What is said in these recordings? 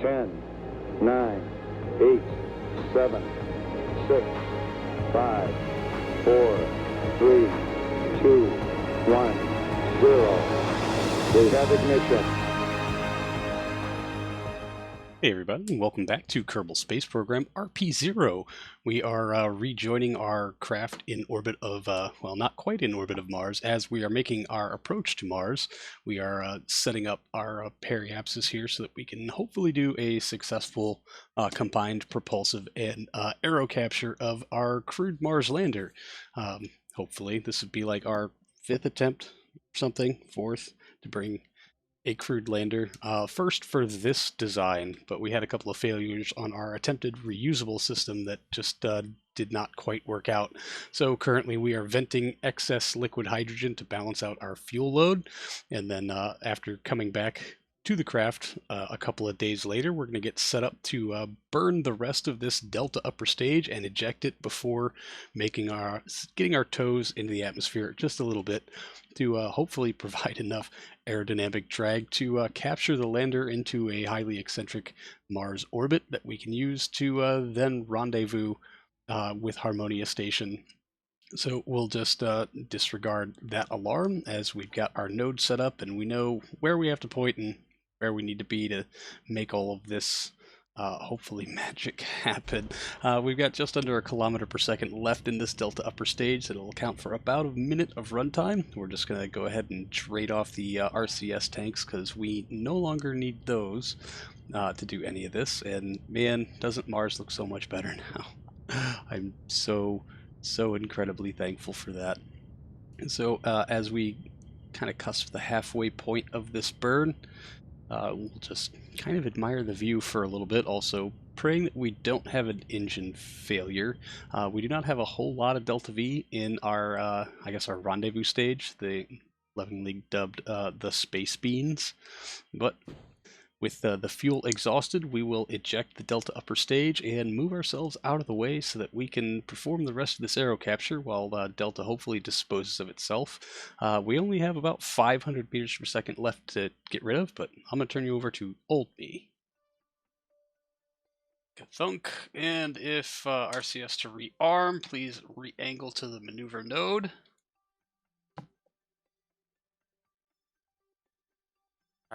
10, 9, 8, 7, 6, 5, 4, 3, 2, 1, 0. We have ignition. Hey everybody, and welcome back to Kerbal Space Program RP-0. We are rejoining our craft in orbit of, well, not quite in orbit of Mars, as we are making our approach to Mars. We are setting up our periapsis here so that we can hopefully do a successful combined propulsive and aero capture of our crewed Mars lander. Hopefully, this would be like our 5th attempt, something, 4th, to bring a crewed lander. First for this design, but we had a couple of failures on our attempted reusable system that just did not quite work out. So currently we are venting excess liquid hydrogen to balance out our fuel load, and then after coming back to the craft a couple of days later, we're going to get set up to burn the rest of this delta upper stage and eject it before getting our toes into the atmosphere just a little bit to hopefully provide enough aerodynamic drag to capture the lander into a highly eccentric Mars orbit that we can use to then rendezvous with Harmonia Station. So we'll just disregard that alarm as we've got our node set up and we know where we have to point and where we need to be to make all of this hopefully magic happen. We've got just under a kilometer per second left in this delta upper stage that'll account for about a minute of runtime. We're just going to go ahead and trade off the RCS tanks because we no longer need those to do any of this. And man, doesn't Mars look so much better now? I'm so incredibly thankful for that. And so as we kind of cusp the halfway point of this burn, we'll just kind of admire the view for a little bit, also praying that we don't have an engine failure. We do not have a whole lot of Delta V in our, I guess, our rendezvous stage, the lovingly dubbed the Space Beans. But with the fuel exhausted, we will eject the Delta upper stage and move ourselves out of the way so that we can perform the rest of this aero capture while Delta hopefully disposes of itself. We only have about 500 meters per second left to get rid of, but I'm going to turn you over to old me. Thunk, and if RCS to rearm, please re-angle to the maneuver node.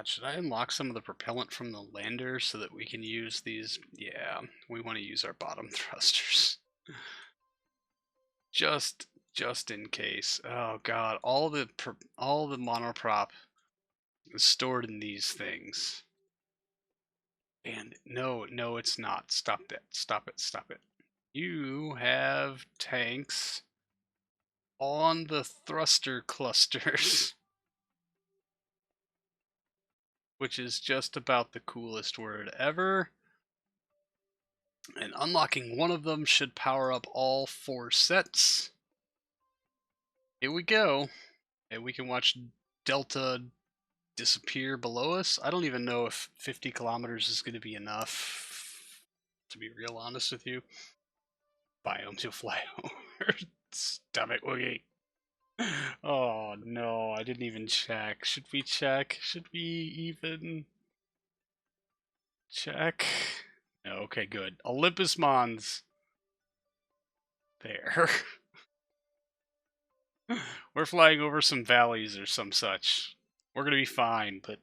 Should I unlock some of the propellant from the lander so that we can use these? Yeah, we want to use our bottom thrusters. just in case. Oh god, all the monoprop is stored in these things. And no, it's not. Stop that. Stop it. You have tanks on the thruster clusters. Which is just about the coolest word ever. And unlocking one of them should power up all 4 sets. Here we go. And we can watch Delta disappear below us. I don't even know if 50 kilometers is going to be enough, to be real honest with you. Biomes you'll fly over. Stop it, Woogie. Oh no, I didn't even check. Should we check? Should we even check? No, okay, good. Olympus Mons. There. We're flying over some valleys or some such. We're gonna be fine, but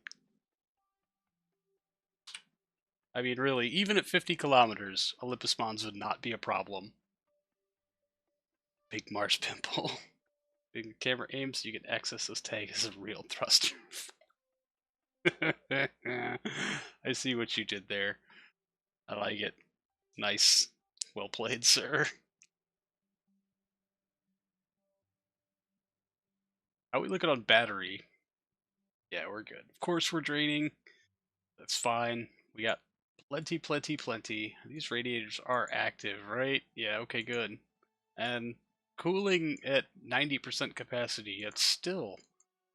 I mean, really, even at 50 kilometers, Olympus Mons would not be a problem. Big Mars pimple. Big camera aims, you can access this tank as a real thruster. I see what you did there. I like it. Nice. Well played, sir. How are we looking on battery? Yeah, we're good. Of course we're draining. That's fine. We got plenty. These radiators are active, right? Yeah, okay, good. And cooling at 90% capacity, yet still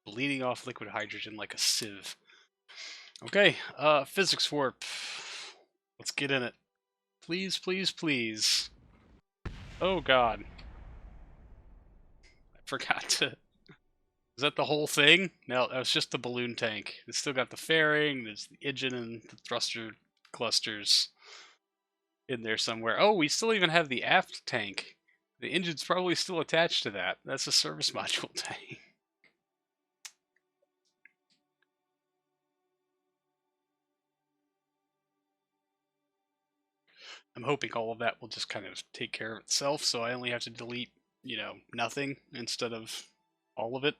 bleeding off liquid hydrogen like a sieve. Okay, physics warp. Let's get in it. Please. Oh god. I forgot to... Is that the whole thing? No, that was just the balloon tank. It's still got the fairing, there's the engine and the thruster clusters in there somewhere. Oh, we still even have the aft tank. The engine's probably still attached to that. That's a service module tank. I'm hoping all of that will just kind of take care of itself, so I only have to delete, you know, nothing instead of all of it.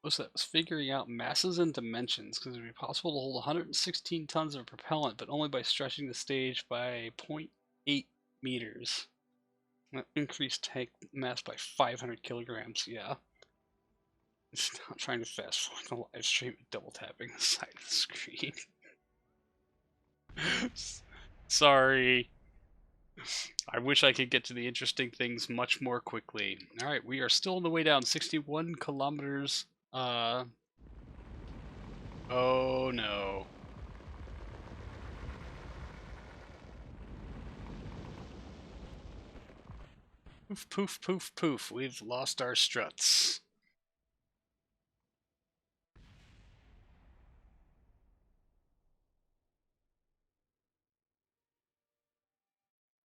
What's that? Was figuring out masses and dimensions, because it would be possible to hold 116 tons of propellant, but only by stretching the stage by 0.8 meters. Increased tank mass by 500 kilograms, yeah. It's not trying to fast forward the live stream and double tapping the side of the screen. Sorry. I wish I could get to the interesting things much more quickly. Alright, we are still on the way down. 61 kilometers. Oh no. Poof, poof, poof, poof. We've lost our struts.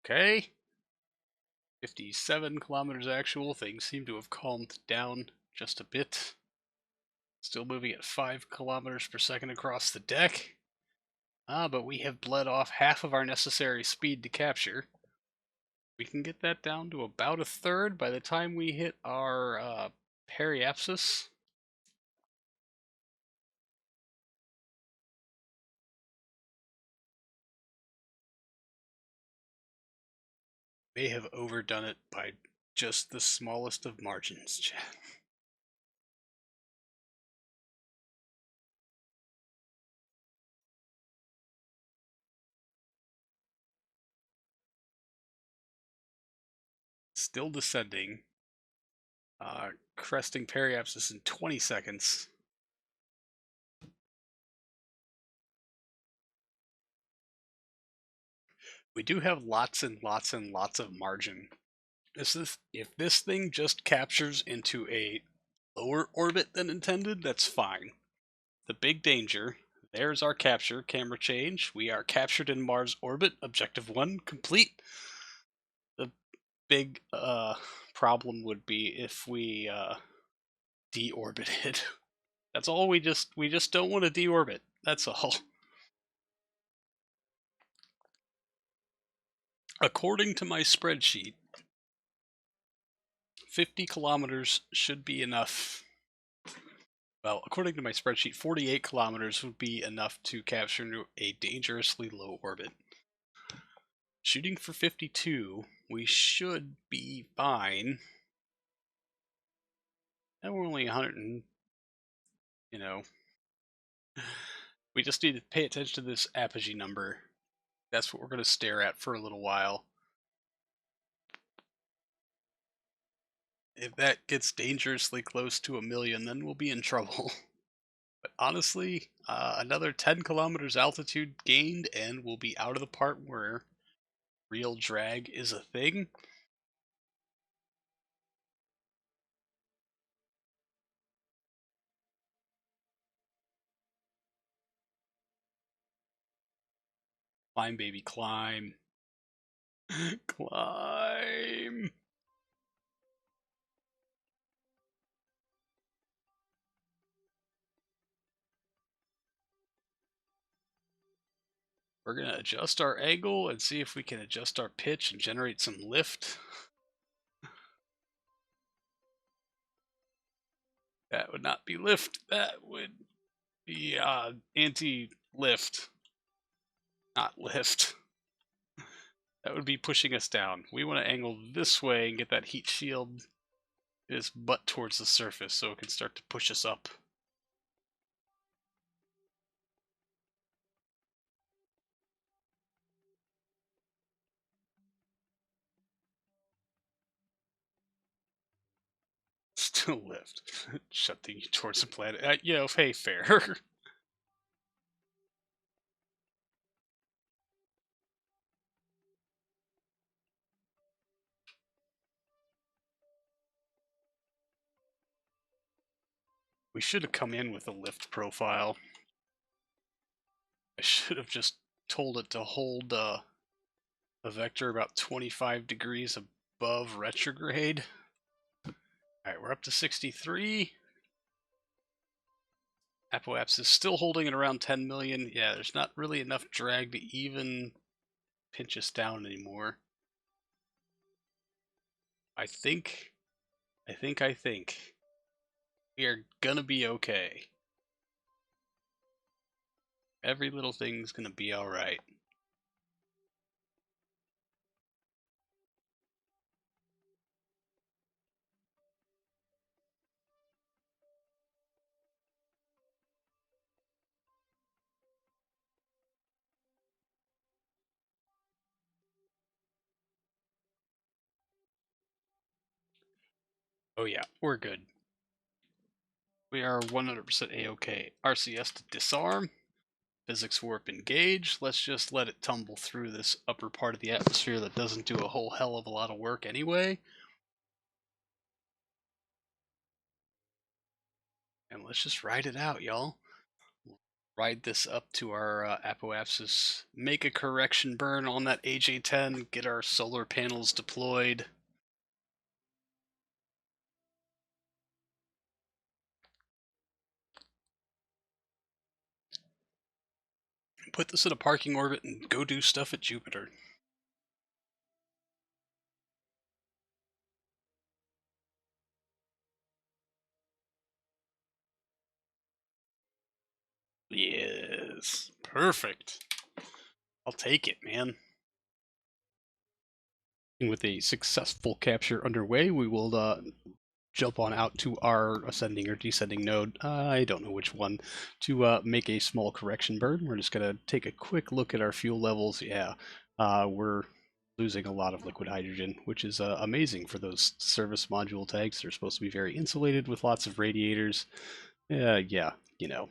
Okay. 57 kilometers actual. Things seem to have calmed down just a bit. Still moving at 5 kilometers per second across the deck. But we have bled off half of our necessary speed to capture. We can get that down to about a third by the time we hit our periapsis. May have overdone it by just the smallest of margins, chat. Still descending. Cresting periapsis in 20 seconds. We do have lots and lots and lots of margin. If this thing just captures into a lower orbit than intended, that's fine. The big danger, there's our capture, camera change. We are captured in Mars orbit, objective 1 complete. The big problem would be if we deorbited. That's all. We just don't want to deorbit. That's all. According to my spreadsheet, 50 kilometers should be enough. Well, according to my spreadsheet, 48 kilometers would be enough to capture a dangerously low orbit. Shooting for 52, we should be fine. And we're only 100 and, you know, we just need to pay attention to this apogee number. That's what we're going to stare at for a little while. If that gets dangerously close to 1 million, then we'll be in trouble. But honestly, another 10 kilometers altitude gained, and we'll be out of the part where real drag is a thing. Climb, baby, climb. Climb. We're going to adjust our angle and see if we can adjust our pitch and generate some lift. That would not be lift. That would be anti-lift. Not lift. That would be pushing us down. We want to angle this way and get that heat shield its butt towards the surface so it can start to push us up. Still lift. Shutting you towards the planet. You know, hey, fair. We should have come in with a lift profile. I should have just told it to hold a vector about 25 degrees above retrograde. Alright, we're up to 63. Apoapsis is still holding at around 10 million. Yeah, there's not really enough drag to even pinch us down anymore. I think we are gonna be okay. Every little thing's gonna be alright. Oh yeah, we're good. We are 100% A-OK. RCS to disarm. Physics warp engage. Let's just let it tumble through this upper part of the atmosphere that doesn't do a whole hell of a lot of work anyway. And let's just ride it out, y'all. Ride this up to our apoapsis, make a correction burn on that AJ-10, get our solar panels deployed. Put this in a parking orbit and go do stuff at Jupiter. Yes, perfect. I'll take it, man. And with a successful capture underway, we will jump on out to our ascending or descending node, I don't know which one, to make a small correction burn. We're just going to take a quick look at our fuel levels. Yeah, we're losing a lot of liquid hydrogen, which is amazing for those service module tanks. They're supposed to be very insulated with lots of radiators. Yeah, you know,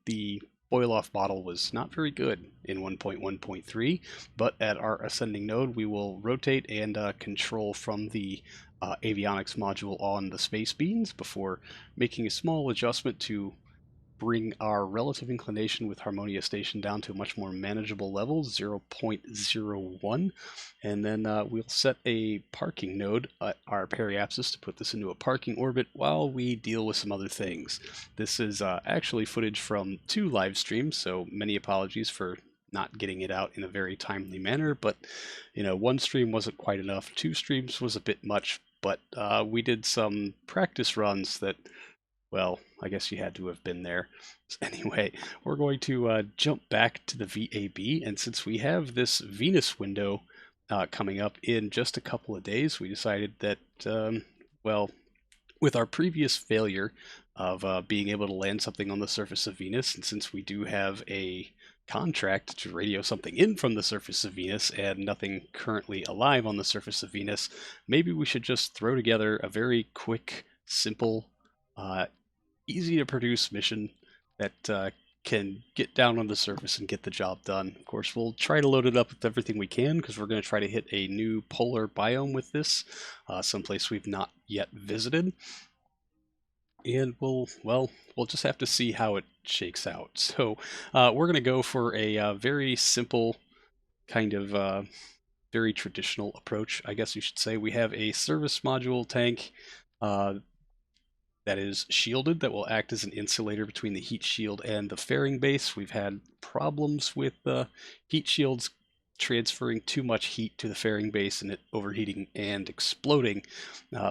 the boil-off model was not very good in 1.1.3, but at our ascending node, we will rotate and control from the avionics module on the space beans before making a small adjustment to bring our relative inclination with Harmonia Station down to a much more manageable level, 0.01, and then we'll set a parking node at our periapsis to put this into a parking orbit while we deal with some other things. This is actually footage from 2 live streams, so many apologies for not getting it out in a very timely manner, but you know, 1 stream wasn't quite enough, 2 streams was a bit much, but we did some practice runs that, well, I guess you had to have been there. Anyway, we're going to jump back to the VAB, and since we have this Venus window coming up in just a couple of days, we decided that, well, with our previous failure of being able to land something on the surface of Venus, and since we do have a contract to radio something in from the surface of Venus and nothing currently alive on the surface of Venus, maybe we should just throw together a very quick, simple, easy to produce mission that can get down on the surface and get the job done. Of course, we'll try to load it up with everything we can because we're going to try to hit a new polar biome with this, someplace we've not yet visited. And we'll just have to see how it shakes out. So we're going to go for a very simple kind of very traditional approach, I guess you should say. We have a service module tank that is shielded, that will act as an insulator between the heat shield and the fairing base. We've had problems with heat shields transferring too much heat to the fairing base and it overheating and exploding.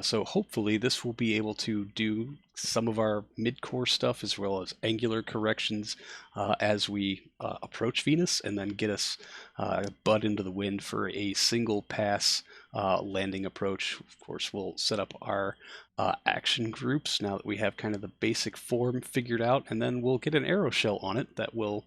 So hopefully this will be able to do some of our mid-core stuff as well as angular corrections as we approach Venus, and then get us butt into the wind for a single pass landing approach. Of course, we'll set up our action groups now that we have kind of the basic form figured out, and then we'll get an Aero shell on it that will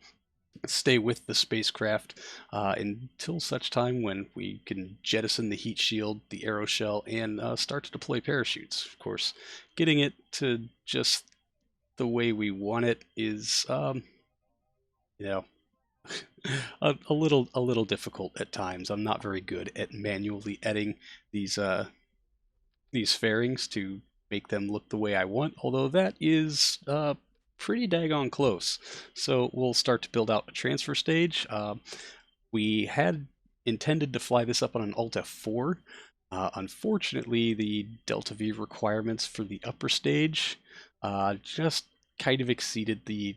stay with the spacecraft until such time when we can jettison the heat shield, the Aero shell, and start to deploy parachutes. Of course, getting it to just the way we want it is, you know, a little difficult at times. I'm not very good at manually editing these fairings to make them look the way I want, although that is pretty daggone close. So we'll start to build out a transfer stage. We had intended to fly this up on an Alt F4. Unfortunately, the Delta V requirements for the upper stage just kind of exceeded the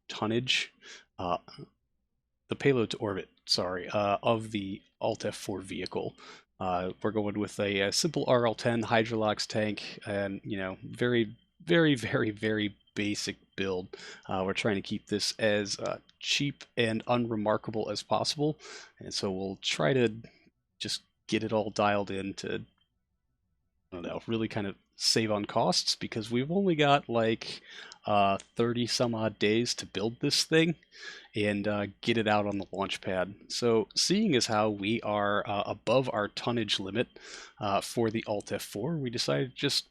tonnage, the payload to orbit, sorry, of the Alt F4 vehicle. We're going with a simple RL-10 Hydrolox tank, and very, very, very, very basic build. We're trying to keep this as cheap and unremarkable as possible, and so we'll try to just get it all dialed in to, I don't know, really kind of save on costs, because we've only got like 30 some odd days to build this thing and get it out on the launch pad. So seeing as how we are above our tonnage limit for the Alt F4, we decided to just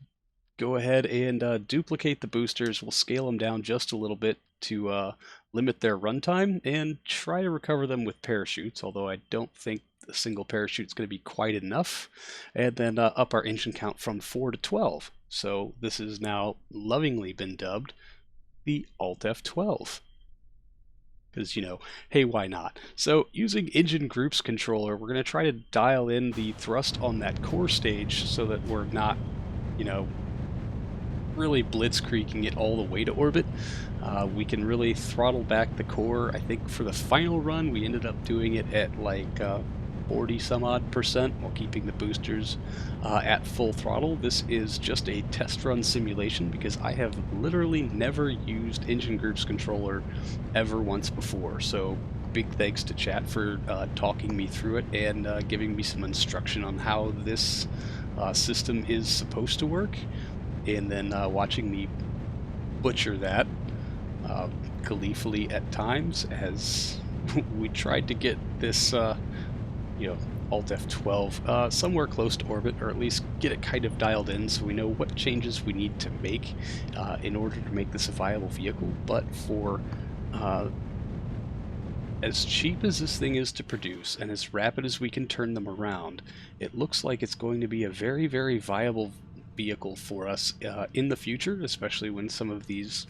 go ahead and duplicate the boosters. We'll scale them down just a little bit to limit their runtime and try to recover them with parachutes, although I don't think a single parachute is going to be quite enough, and then up our engine count from 4 to 12. So this has now lovingly been dubbed the Alt F12. Because, hey, why not? So using engine groups controller, we're going to try to dial in the thrust on that core stage so that we're not, really blitzkrieging it all the way to orbit. We can really throttle back the core. I think for the final run, we ended up doing it at like 40 some odd percent while keeping the boosters at full throttle. This is just a test run simulation because I have literally never used engine groups controller ever once before. So big thanks to chat for talking me through it and giving me some instruction on how this system is supposed to work, and then watching me butcher that gleefully at times as we tried to get this Alt F12 somewhere close to orbit, or at least get it kind of dialed in so we know what changes we need to make in order to make this a viable vehicle. But for as cheap as this thing is to produce and as rapid as we can turn them around, it looks like it's going to be a very, very viable vehicle for us in the future, especially when some of these,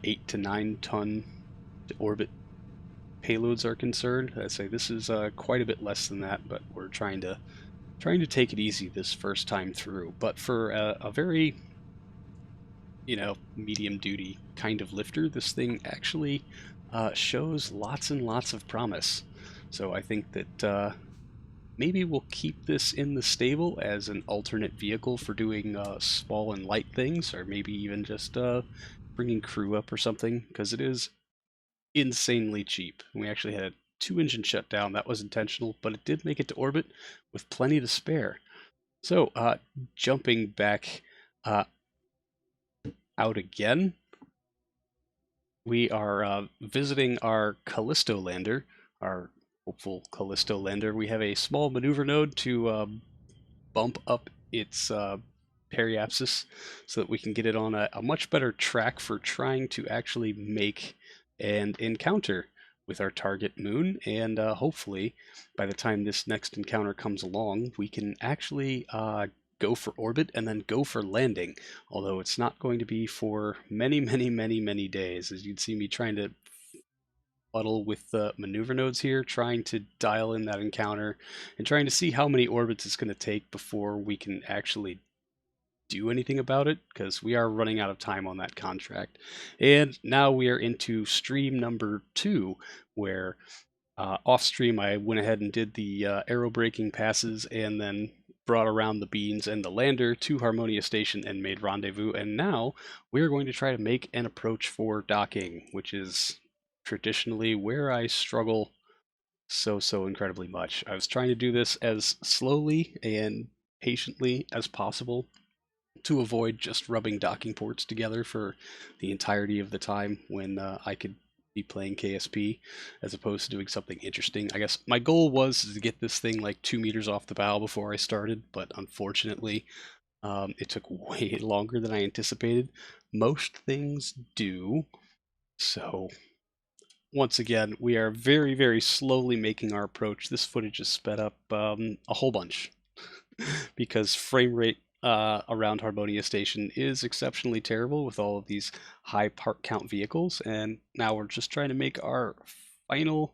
8 to 9 ton to orbit payloads are concerned. I say this is quite a bit less than that, but we're trying to take it easy this first time through. But for a very medium duty kind of lifter, this thing actually shows lots and lots of promise. So I think that maybe we'll keep this in the stable as an alternate vehicle for doing small and light things, or maybe even just bringing crew up or something, because it is insanely cheap. We actually had a 2-engine shutdown. That was intentional, but it did make it to orbit with plenty to spare. So jumping back out again, we are visiting our Callisto lander, our hopeful Callisto lander. We have a small maneuver node to bump up its periapsis so that we can get it on a much better track for trying to actually make and encounter with our target moon. And hopefully by the time this next encounter comes along, we can actually go for orbit and then go for landing, although it's not going to be for many, many, many, many days, as you'd see me trying to fuddle with the maneuver nodes here, trying to dial in that encounter and trying to see how many orbits it's going to take before we can actually do anything about it, because we are running out of time on that contract. And now we are into stream number 2, where off stream I went ahead and did the aero braking passes and then brought around the beans and the lander to Harmonia Station and made rendezvous. And now we're going to try to make an approach for docking, which is traditionally where I struggle so incredibly much. I was trying to do this as slowly and patiently as possible to avoid just rubbing docking ports together for the entirety of the time when I could be playing KSP as opposed to doing something interesting. I guess my goal was to get this thing like 2 meters off the bow before I started, but unfortunately it took way longer than I anticipated. Most things do. So once again, we are very, very slowly making our approach. This footage is sped up a whole bunch because frame rate around Harmonia Station is exceptionally terrible with all of these high part count vehicles, and now we're just trying to make our final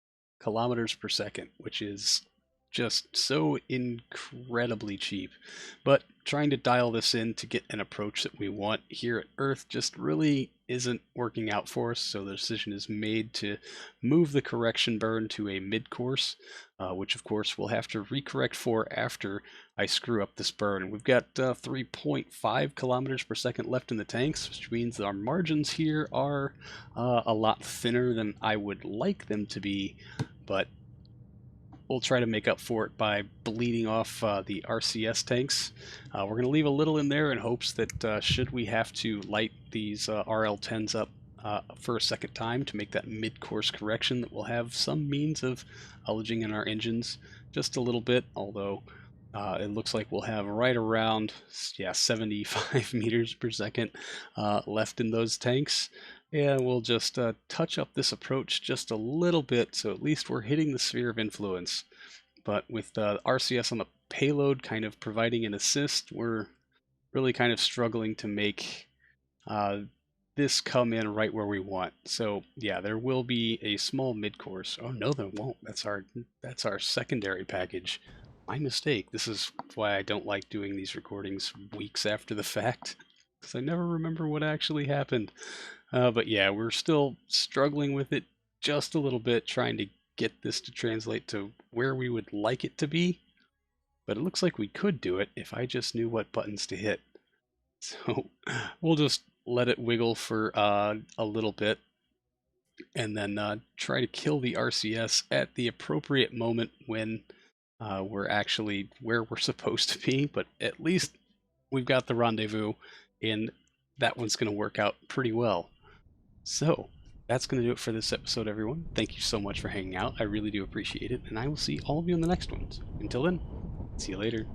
kilometers per second, which is just so incredibly cheap. But trying to dial this in to get an approach that we want here at Earth just really isn't working out for us, so the decision is made to move the correction burn to a mid-course, which of course we'll have to recorrect for after I screw up this burn. We've got 3.5 kilometers per second left in the tanks, which means that our margins here are a lot thinner than I would like them to be, but we'll try to make up for it by bleeding off the RCS tanks. We're going to leave a little in there in hopes that should we have to light these RL-10s up for a second time to make that mid-course correction, that we'll have some means of ullaging in our engines just a little bit, although it looks like we'll have right around 75 meters per second left in those tanks. And we'll just touch up this approach just a little bit, so at least we're hitting the sphere of influence. But with RCS on the payload kind of providing an assist, we're really kind of struggling to make this come in right where we want. So yeah, there will be a small mid-course. Oh no, there won't. That's our secondary package. My mistake. This is why I don't like doing these recordings weeks after the fact, because I never remember what actually happened. But yeah, we're still struggling with it just a little bit, trying to get this to translate to where we would like it to be. But it looks like we could do it if I just knew what buttons to hit. So we'll just let it wiggle for a little bit, and then try to kill the RCS at the appropriate moment when we're actually where we're supposed to be. But at least we've got the rendezvous, and that one's going to work out pretty well. So that's going to do it for this episode, everyone. Thank you so much for hanging out. I really do appreciate it, and I will see all of you in the next ones. Until then, see you later.